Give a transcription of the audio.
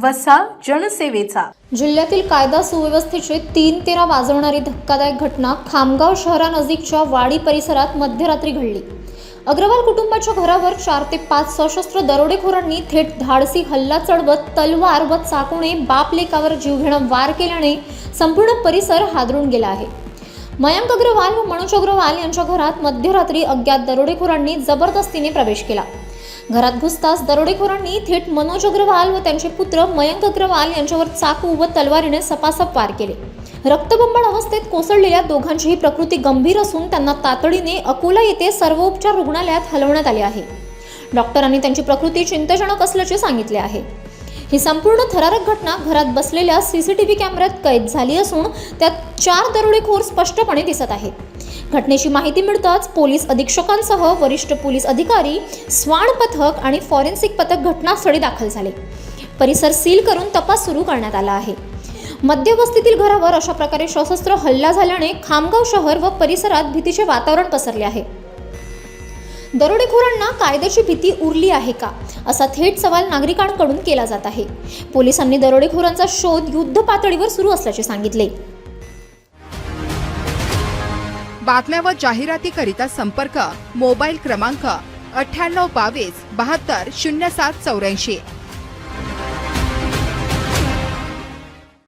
वसा जनसेवेचा। जिल्ह्यातील कायदा सुव्यवस्थेचे 3-13 वाजवणारी धक्कादायक घटना खामगाव शहरानजीकच्या वाडी परिसरात मध्यरात्री घडली। अग्रवाल कुटुंबाच्या घरावर 4 ते 5 सशस्त्र दरोडेखोरांनी थेट धाडसी हल्ला चढवत तलवार व चाकूने बाप लेकावर जीवघेणा वार केल्याने संपूर्ण परिसर हादरून गेला आहे। मयंक अग्रवाल व मनोज अग्रवाल यांच्या घरात मध्यरात्री अज्ञात दरोडेखोरांनी जबरदस्तीने प्रवेश केला। घरात घुसताच दरोडेखोरांनी थेट मनोज अग्रवाल व त्यांचे पुत्र मयंक अग्रवाल यांच्यावर चाकू व तलवारीने सपासप वार केले। रक्तबंबाळ अवस्थेत कोसळलेल्या दोघांचीही प्रकृती गंभीर असून त्यांना तातडीने अकोला येथे सर्वोपचार रुग्णालयात हलवण्यात आले आहे। डॉक्टरांनी त्यांची प्रकृती चिंताजनक असल्याचे सांगितले आहे। ही संपूर्ण थरारक घटना घरात बसलेल्या सीसीटीव्ही कॅमेऱ्यात कैद झाली असून त्यात 4 दरोडेखोर स्पष्टपणे दिसत आहेत। घटनेची माहिती मिळताच पोलीस अधीक्षकांसह वरिष्ठ पोलीस अधिकारी, स्वान पथक आणि फॉरेन्सिक पथक घटनास्थळी दाखल झाले। परिसर सील करून तपास सुरू करण्यात आला आहे। मध्यवस्तीतील घरावर अशा प्रकारे सशस्त्र हल्ला झाल्याने खामगाव शहर व परिसरात भीतीचे वातावरण पसरले आहे। दरोडेखोरांना कायद्याची भीती उरली आहे का, असा थेट सवाल नागरिकांकडून केला जात आहे। पोलिसांनी दरोडेखोरांचा शोध युद्ध पातळीवर सुरू असल्याचे सांगितले। बातम्या व जाहिरातीकरिता संपर्क मोबाईल क्रमांक 9822 72 0784।